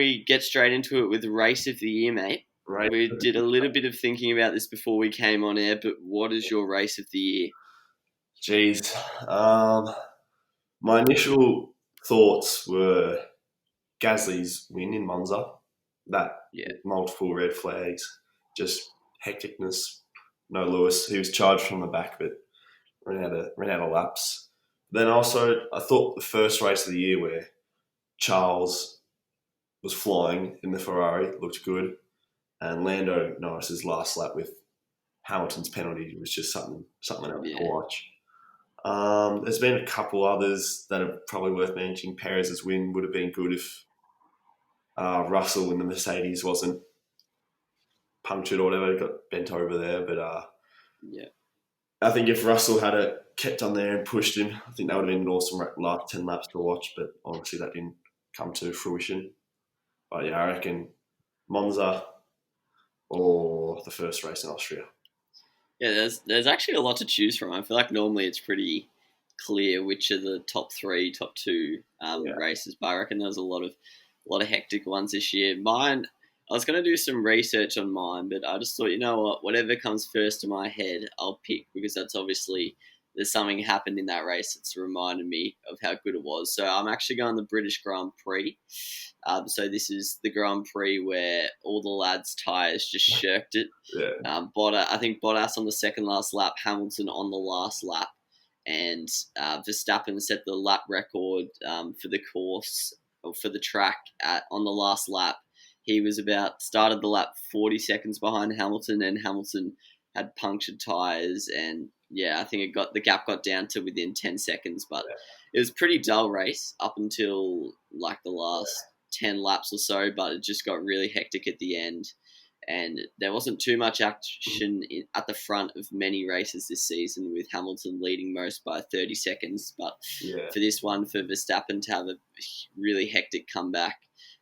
we get straight into it with race of the year, mate. Right. We did a little bit of thinking about this before we came on air, but what is your race of the year? Jeez. My initial thoughts were Gasly's win in Monza. That multiple red flags, just hecticness. No Lewis, he was charged from the back, but ran out of laps. Then also, I thought the first race of the year where Charles was flying in the Ferrari looked good, and Lando Norris's last lap with Hamilton's penalty was just something else to watch. There's been a couple others that are probably worth mentioning. Perez's win would have been good if Russell in the Mercedes wasn't punctured or whatever, got bent over there. But I think if Russell had kept on there and pushed him, I think that would have been an awesome last 10 laps to watch. But obviously that didn't come to fruition. But yeah, I reckon Monza or the first race in Austria. Yeah, there's actually a lot to choose from. I feel like normally it's pretty clear which are the top three, top two races, but I reckon there's a lot of hectic ones this year. Mine, I was going to do some research on mine, but I just thought, you know what, whatever comes first to my head, I'll pick, because that's obviously there's something happened in that race that's reminded me of how good it was. So I'm actually going the British Grand Prix. So this is the Grand Prix where all the lads' tyres just shirked it. Yeah. I think Bottas on the second last lap, Hamilton on the last lap, and Verstappen set the lap record for the course, or for the track on the last lap. He was started the lap 40 seconds behind Hamilton, and Hamilton had punctured tyres, and I think the gap got down to within 10 seconds, but it was a pretty dull race up until like the last 10 laps or so, but it just got really hectic at the end, and there wasn't too much action at the front of many races this season, with Hamilton leading most by 30 seconds, but for this one, for Verstappen to have a really hectic comeback.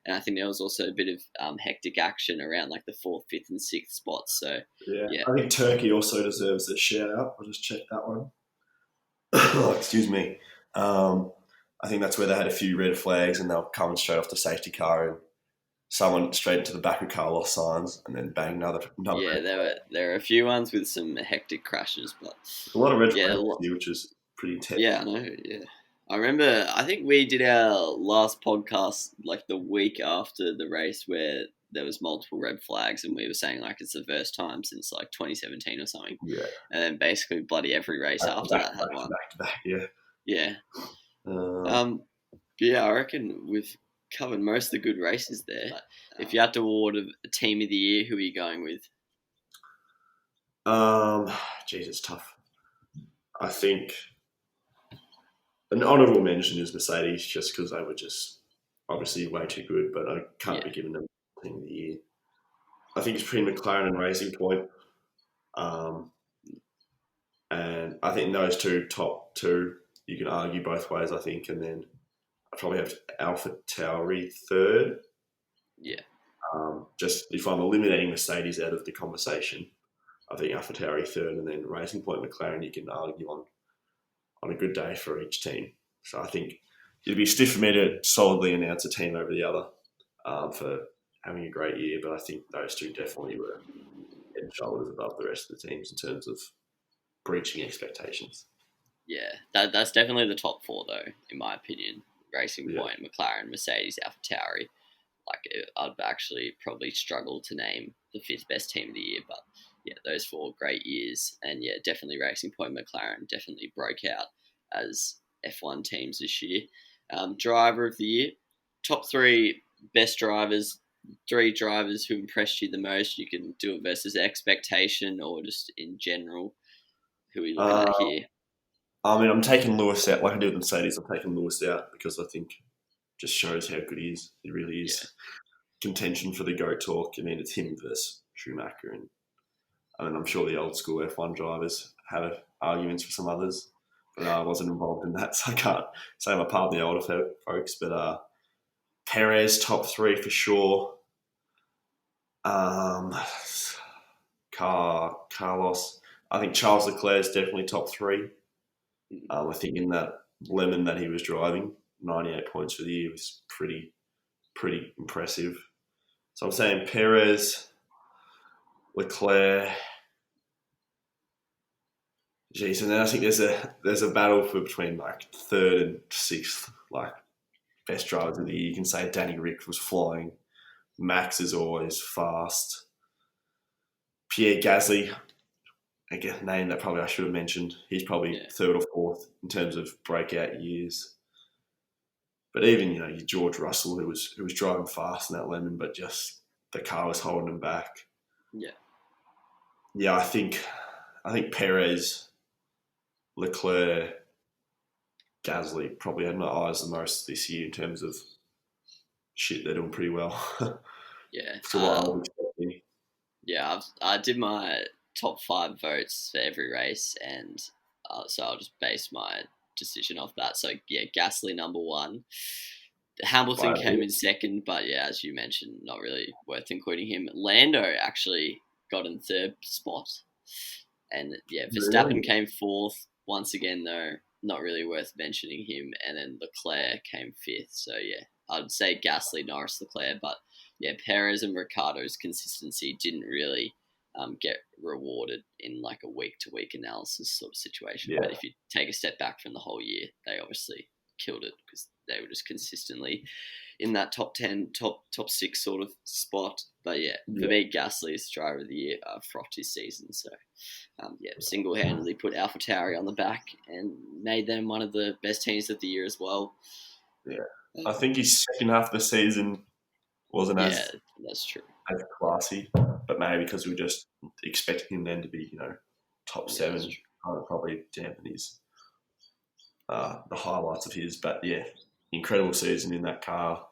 And I think there was also a bit of hectic action around like the 4th, 5th and 6th spots. So I think Turkey also deserves a shout out. I'll just check that one. Excuse me. I think that's where they had a few red flags and they were coming straight off the safety car and someone straight into the back of Carlos Sainz and then bang another. Yeah, there were a few ones with some hectic crashes, but a lot of red flags, which is pretty intense. Yeah, I know. Yeah. I remember, I think we did our last podcast like the week after the race where there was multiple red flags, and we were saying like it's the first time since like 2017 or something. Yeah. And then basically bloody every race after that had one. Back to back, yeah. Yeah. I reckon we've covered most of the good races there. If you had to award a team of the year, who are you going with? Geez, it's tough. I think an honourable mention is Mercedes, just because they were just obviously way too good, but I can't be giving them team of the year. I think it's between McLaren and Racing Point. And I think those top two, you can argue both ways, I think. And then I probably have AlphaTauri third. Yeah. Just if I'm eliminating Mercedes out of the conversation, I think AlphaTauri third, and then Racing Point, McLaren, you can argue on a good day for each team. So I think it'd be stiff for me to solidly announce a team over the other for having a great year, but I think those two definitely were head and shoulders above the rest of the teams in terms of breaching expectations. Yeah, that's definitely the top four, though, in my opinion. Racing Point, McLaren, Mercedes, AlphaTauri. Like, I'd actually probably struggle to name the 5th best team of the year, but those 4 great years. And definitely Racing Point, McLaren definitely broke out as F1 teams this year. Driver of the year, top 3 best drivers, 3 drivers who impressed you the most. You can do it versus expectation or just in general. Who are we looking at here? I mean, I'm taking Lewis out. Like I did with Mercedes, I'm taking Lewis out because I think just shows how good he is. He really is. Contention for the GOAT talk. I mean, it's him versus Schumacher. And I mean, I'm sure the old school F1 drivers had arguments for some others, but I wasn't involved in that, so I can't say I'm a part of the older folks. But Perez, top 3 for sure. Carlos. I think Charles Leclerc is definitely top 3. I think in that lemon that he was driving, 98 points for the year was pretty pretty impressive. So I'm saying Perez, Leclerc. Jeez, and then I think there's a battle for between like third and sixth, like best drivers of the year. You can say Danny Rick was flying. Max is always fast. Pierre Gasly, a name that probably I should have mentioned. He's probably third or fourth in terms of breakout years. But even your George Russell, who was driving fast in that lemon, but just the car was holding him back. Yeah. I think Perez, Leclerc, Gasly probably had my eyes the most this year in terms of shit. They're doing pretty well. Yeah. For what I was expecting. Yeah, I did my top 5 votes for every race, and so I'll just base my decision off that. So yeah, Gasly number 1. Hamilton came in second, but yeah, as you mentioned, not really worth including him. Lando actually got in third spot, and yeah, Verstappen came fourth. Once again, though, not really worth mentioning him. And then Leclerc came fifth. So yeah, I'd say Gasly, Norris, Leclerc, but yeah, Perez and Ricciardo's consistency didn't really get rewarded in like a week-to-week analysis sort of situation. Yeah. But if you take a step back from the whole year, they obviously killed it because they were just consistently in that top 10, top 6 sort of spot. But yeah, for me, Gasly is driver of the year, frocked his season. So single-handedly put AlphaTauri on the back and made them one of the best teams of the year as well. Yeah, I think his second half of the season wasn't as that's true, as classy, but maybe because we were just expecting him then to be top 7, kind of probably dampen his the highlights of his. But yeah, incredible season in that car.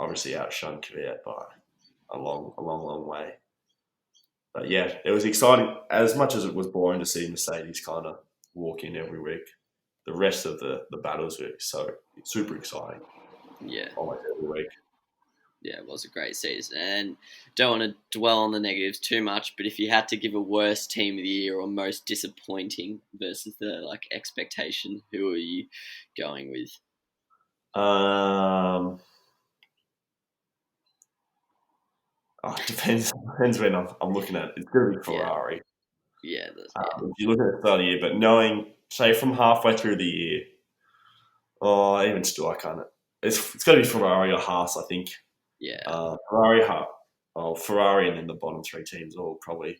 Obviously outshone Kvyat by a long way. But yeah, it was exciting. As much as it was boring to see Mercedes kind of walk in every week, the rest of the battles were super exciting. Yeah, almost every week. Yeah, it was a great season. And don't want to dwell on the negatives too much, but if you had to give a worst team of the year or most disappointing versus the expectation, who are you going with? It depends when I'm looking at it. It's going to be Ferrari. Yeah. If you look at the start of the year, but knowing, say, from halfway through the year, even still, I can't. It's going to be Ferrari or Haas, I think. Yeah. Ferrari and then the bottom 3 teams are all probably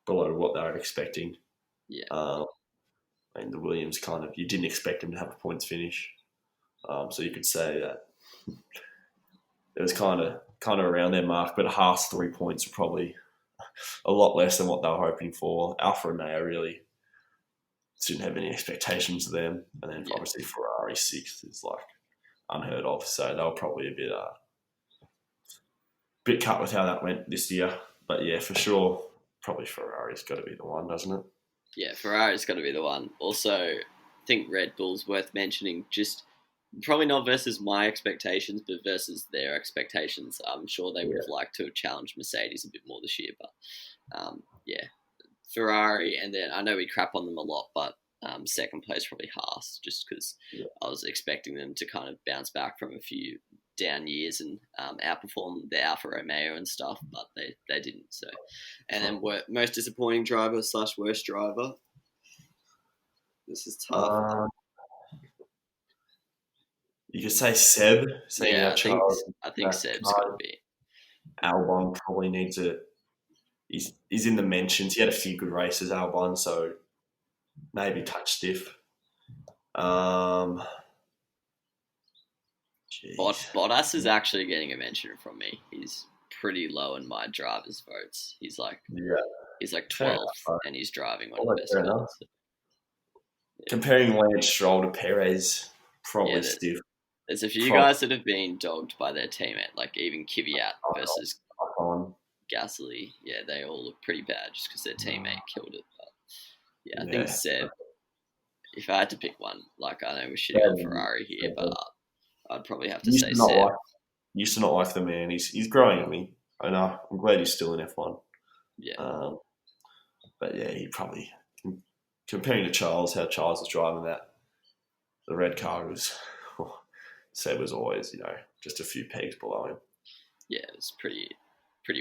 below what they were expecting. Yeah. And the Williams you didn't expect them to have a points finish. So you could say that it was kind of around their mark, but Haas 3 points were probably a lot less than what they were hoping for. Alfa Romeo really didn't have any expectations of them, and then obviously Ferrari 6th is unheard of. So they were probably a bit cut with how that went this year. But yeah, for sure, probably Ferrari's got to be the one, doesn't it? Yeah, Ferrari's got to be the one. Also, I think Red Bull's worth mentioning, just probably not versus my expectations, but versus their expectations. I'm sure they would have liked to have challenged Mercedes a bit more this year. But Ferrari, and then I know we crap on them a lot, but second place probably Haas, just because I was expecting them to kind of bounce back from a few down years and outperform the Alfa Romeo and stuff, but they didn't. So, and then most disappointing driver / worst driver. This is tough. You could say Seb. I think Seb's got to be. Albon probably needs a. He's in the mentions. He had a few good races, Albon, so maybe touch stiff. Bottas is actually getting a mention from me. He's pretty low in my drivers' votes. He's he's 12th, and he's driving one of the best cars. Comparing Lance Stroll to Perez, probably stiff. There's a few guys that have been dogged by their teammate, like even Kvyat versus Gasly. Yeah, they all look pretty bad just because their teammate killed it. But I think Seb, if I had to pick one, I know we're shitting on Ferrari here, but I'd probably have to say Seb. Used to not like the man. He's growing on me. I know. I'm glad he's still in F1. Yeah. But yeah, he probably, comparing to Charles, how Charles was driving the red car was Seb was always, just a few pegs below him. Yeah, it was pretty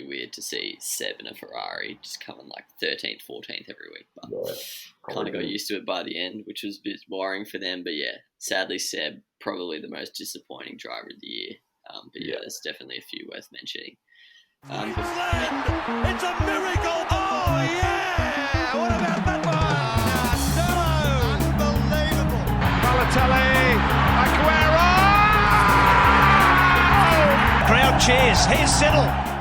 weird to see Seb in a Ferrari just coming like 13th, 14th every week. But kind of got used to it by the end, which was a bit worrying for them. But yeah, sadly, Seb, probably the most disappointing driver of the year. But yeah, there's definitely a few worth mentioning. It's a miracle! Oh, yeah! What about that one? Unbelievable! Balotelli, Aguero! Crowd cheers. Here's Siddle.